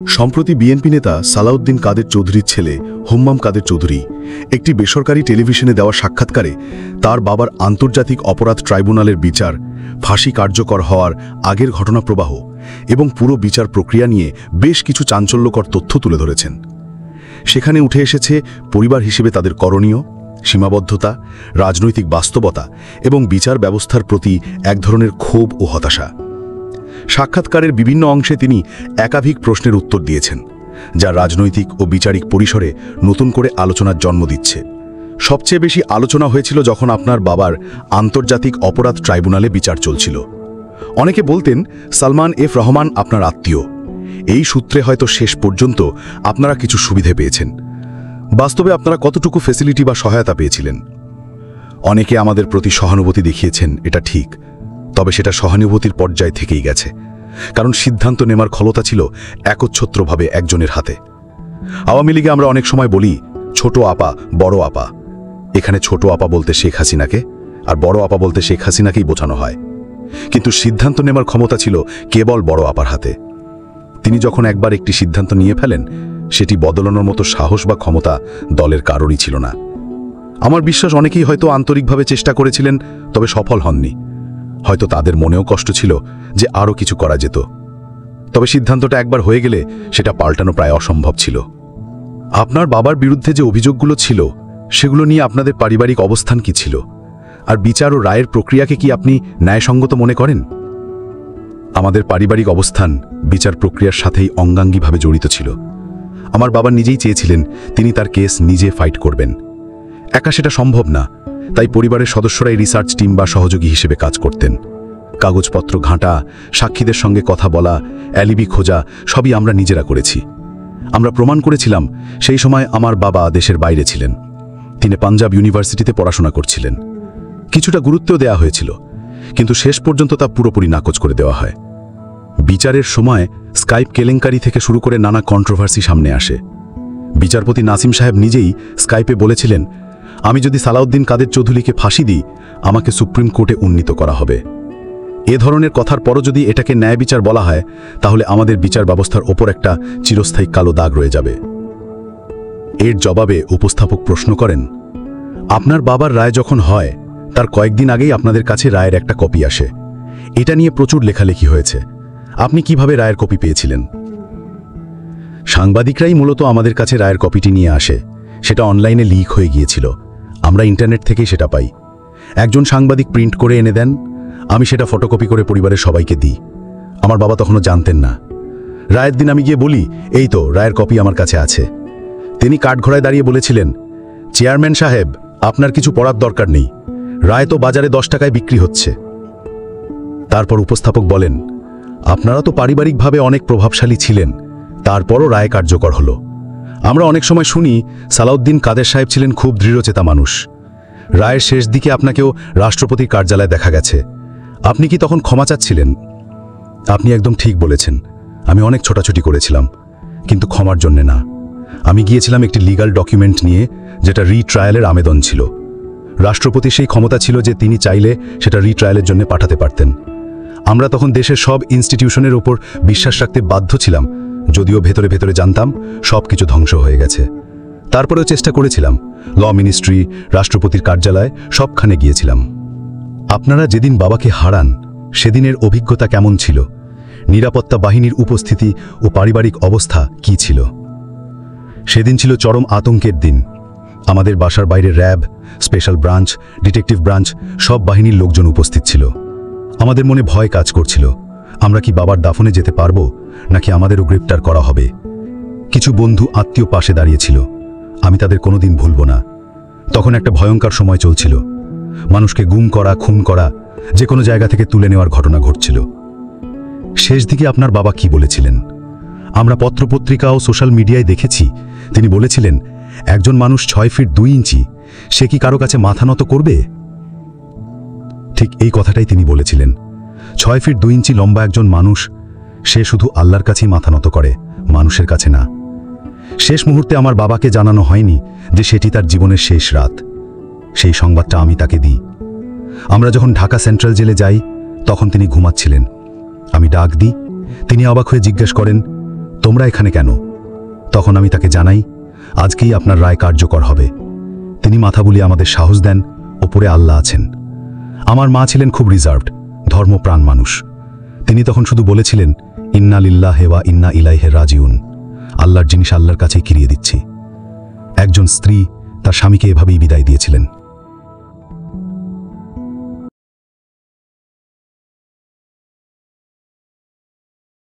সম্প্রতি বিএনপি নেতা সালাউদ্দিন কাদের চৌধুরীর ছেলে হোম্মাম কাদের চৌধুরী একটি বেসরকারি টেলিভিশনে দেওয়া সাক্ষাৎকারে তার বাবার আন্তর্জাতিক অপরাধ ট্রাইব্যুনালের বিচার, ফাঁসি কার্যকর হওয়ার আগের ঘটনা প্রবাহ এবং পুরো বিচার প্রক্রিয়া নিয়ে বেশ কিছু চাঞ্চল্যকর তথ্য তুলে ধরেছেন। সেখানে উঠে এসেছে পরিবার হিসেবে তাদের করণীয়, সীমাবদ্ধতা, রাজনৈতিক বাস্তবতা এবং বিচার ব্যবস্থার প্রতি এক ধরনের ক্ষোভ ও হতাশা। সাক্ষাৎকারের বিভিন্ন অংশে তিনি একাধিক প্রশ্নের উত্তর দিয়েছেন, যা রাজনৈতিক ও বিচারিক পরিসরে নতুন করে আলোচনার জন্ম দিচ্ছে। সবচেয়ে বেশি আলোচনা হয়েছিল যখন আপনার বাবার আন্তর্জাতিক অপরাধ ট্রাইব্যুনালে বিচার চলছিল। অনেকে বলতেন সালমান এফ রহমান আপনার আত্মীয়, এই সূত্রে হয়তো শেষ পর্যন্ত আপনারা কিছু সুবিধে পেয়েছেন। বাস্তবে আপনারা কতটুকু ফ্যাসিলিটি বা সহায়তা পেয়েছিলেন? অনেকে আমাদের প্রতি সহানুভূতি দেখিয়েছেন, এটা ঠিক, তবে সেটা সহানুভূতির পর্যায় থেকেই গেছে, কারণ সিদ্ধান্ত নেওয়ার ক্ষমতা ছিল একচ্ছত্রভাবে একজনের হাতে। আওয়ামী লীগে আমরা অনেক সময় বলি ছোট আপা, বড় আপা। এখানে ছোট আপা বলতে শেখ হাসিনাকে আর বড় আপা বলতে শেখ হাসিনাকেই বোঝানো হয়, কিন্তু সিদ্ধান্ত নেওয়ার ক্ষমতা ছিল কেবল বড় আপার হাতে। তিনি যখন একবার একটি সিদ্ধান্ত নিয়ে ফেলেন, সেটি বদলানোর মতো সাহস বা ক্ষমতা দলের কারোরই ছিল না। আমার বিশ্বাস অনেকেই হয়তো আন্তরিকভাবে চেষ্টা করেছিলেন, তবে সফল হননি। হয়তো তাদের মনেও কষ্ট ছিল যে আরও কিছু করা যেত, তবে সিদ্ধান্তটা একবার হয়ে গেলে সেটা পাল্টানো প্রায় অসম্ভব ছিল। আপনার বাবার বিরুদ্ধে যে অভিযোগগুলো ছিল, সেগুলো নিয়ে আপনাদের পারিবারিক অবস্থান কি ছিল? আর বিচার ও রায়ের প্রক্রিয়াকে কি আপনি ন্যায়সঙ্গত মনে করেন? আমাদের পারিবারিক অবস্থান বিচার প্রক্রিয়ার সাথেই অঙ্গাঙ্গিভাবে জড়িত ছিল। আমার বাবা নিজেই চেয়েছিলেন তিনি তার কেস নিজে ফাইট করবেন। একা সেটা সম্ভব না, তাই পরিবারের সদস্যরাই রিসার্চ টিম বা সহযোগী হিসেবে কাজ করতেন। কাগজপত্র ঘাঁটা, সাক্ষীদের সঙ্গে কথা বলা, অ্যালিবি খোঁজা সবই আমরা নিজেরা করেছি। আমরা প্রমাণ করেছিলাম সেই সময় আমার বাবা দেশের বাইরে ছিলেন। তিনি পাঞ্জাব ইউনিভার্সিটিতে পড়াশোনা করছিলেন। কিছুটা গুরুত্বও দেওয়া হয়েছিল, কিন্তু শেষ পর্যন্ত তা পুরোপুরি নাকচ করে দেওয়া হয়। বিচারের সময় স্কাইপ কেলেঙ্কারি থেকে শুরু করে নানা কন্ট্রোভার্সি সামনে আসে। বিচারপতি নাসিম সাহেব নিজেই স্কাইপে বলেছিলেন, আমি যদি সালাউদ্দিন কাদের চৌধুরীকে ফাঁসি দিই, আমাকে সুপ্রিম কোর্টে উন্নীত করা হবে। এ ধরনের কথার পরও যদি এটাকে ন্যায় বিচার বলা হয়, তাহলে আমাদের বিচার ব্যবস্থার ওপর একটা চিরস্থায়ী কালো দাগ রয়ে যাবে। এর জবাবে উপস্থাপক প্রশ্ন করেন, আপনার বাবার রায় যখন হয় তার কয়েকদিন আগেই আপনাদের কাছে রায়ের একটা কপি আসে। এটা নিয়ে প্রচুর লেখালেখি হয়েছে। আপনি কিভাবে রায়ের কপি পেয়েছিলেন? সাংবাদিকরাই মূলত আমাদের কাছে রায়ের কপিটি নিয়ে আসে। সেটা অনলাইনে লিক হয়ে গিয়েছিল। আমরা ইন্টারনেট থেকেই সেটা পাই। একজন সাংবাদিক প্রিন্ট করে এনে দেন, আমি সেটা ফটোকপি করে পরিবারের সবাইকে দিই। আমার বাবা তখনও জানতেন না। রায়ের দিন আমি গিয়ে বলি, এই তো রায়ের কপি আমার কাছে আছে। তিনি কাঠঘোড়ায় দাঁড়িয়ে বলেছিলেন, চেয়ারম্যান সাহেব, আপনার কিছু পড়ার দরকার নেই, রায় তো বাজারে 10 টাকায় বিক্রি হচ্ছে। তারপর উপস্থাপক বলেন, আপনারা তো পারিবারিকভাবে অনেক প্রভাবশালী ছিলেন, তারপরও রায় কার্যকর হলো। আমরা অনেক সময় শুনি সালাউদ্দিন কাদের সাহেব ছিলেন খুব দৃঢ়চেতা মানুষ। রায়ের শেষ দিকে আপনাকেও রাষ্ট্রপতির কার্যালয়ে দেখা গেছে। আপনি কি তখন ক্ষমা চাচ্ছিলেন? আপনি একদম ঠিক বলেছেন, আমি অনেক ছোটাছুটি করেছিলাম, কিন্তু ক্ষমার জন্যে না। আমি গিয়েছিলাম একটি লিগ্যাল ডকুমেন্ট নিয়ে, যেটা রিট্রায়ালের আবেদন ছিল। রাষ্ট্রপতি সেই ক্ষমতা ছিল যে তিনি চাইলে সেটা রিট্রায়ালের জন্য পাঠাতে পারতেন। আমরা তখন দেশের সব ইনস্টিটিউশনের উপর বিশ্বাস রাখতে বাধ্য ছিলাম, যদিও ভেতরে ভেতরে জানতাম সব কিছু ধ্বংস হয়ে গেছে। তারপরেও চেষ্টা করেছিলাম। ল মিনিস্ট্রি, রাষ্ট্রপতির কার্যালয়, সবখানে গিয়েছিলাম। আপনারা যেদিন বাবাকে হারান, সেদিনের অভিজ্ঞতা কেমন ছিল? নিরাপত্তা বাহিনীর উপস্থিতি ও পারিবারিক অবস্থা কি ছিল? সেদিন ছিল চরম আতঙ্কের দিন। আমাদের বাসার বাইরে RAB, special branch, detective branch সব বাহিনীর লোকজন উপস্থিত ছিল। আমাদের মনে ভয় কাজ করছিল, আমরা কি বাবার দাফনে যেতে পারবো, নাকি আমাদেরও গ্রেপ্তার করা হবে। কিছু বন্ধু আত্মীয় পাশে দাঁড়িয়েছিল, আমি তাদের কোনোদিন ভুলব না। তখন একটা ভয়ঙ্কর সময় চলছিল। মানুষকে গুম করা, খুন করা, যে কোনো জায়গা থেকে তুলে নেওয়ার ঘটনা ঘটছিল। শেষ দিকে আপনার বাবা কি বলেছিলেন? আমরা পত্রপত্রিকা ও সোশ্যাল মিডিয়ায় দেখেছি তিনি বলেছিলেন, একজন মানুষ 6 ফিট 2 ইঞ্চি, সে কি কারো কাছে মাথা নত করবে? ঠিক এই কথাটাই তিনি বলেছিলেন। 6 ফিট 2 ইঞ্চি লম্বা একজন মানুষ, সে শুধু আল্লাহর কাছেই মাথা নত করে, মানুষের কাছে না। শেষ মুহূর্তে আমার বাবাকে জানানো হয়নি যে সেটি তার জীবনের শেষ রাত। সেই সংবাদটা আমি তাকে দিই। আমরা যখন ঢাকা সেন্ট্রাল জেলে যাই, তখন তিনি ঘুমাচ্ছিলেন। আমি ডাক দিই, তিনি অবাক হয়ে জিজ্ঞেস করেন, তোমরা এখানে কেন? তখন আমি তাকে জানাই, আজকেই আপনার রায় কার্যকর হবে। তিনি মাথা বুলিয়ে আমাদের সাহস দেন, ওপরে আল্লাহ আছেন। আমার মা ছিলেন খুব রিজার্ভড, ধর্মপ্রাণ মানুষ। তিনি তখন শুধু বলেছিলেন, ইন্না লিল্লাহি ওয়া ইন্না ইলাইহি রাজিউন। আল্লাহর জিনিস আল্লাহর কাছেই ফিরিয়ে দিচ্ছি। একজন স্ত্রী তার স্বামীকে এভাবেই বিদায় দিয়েছিলেন।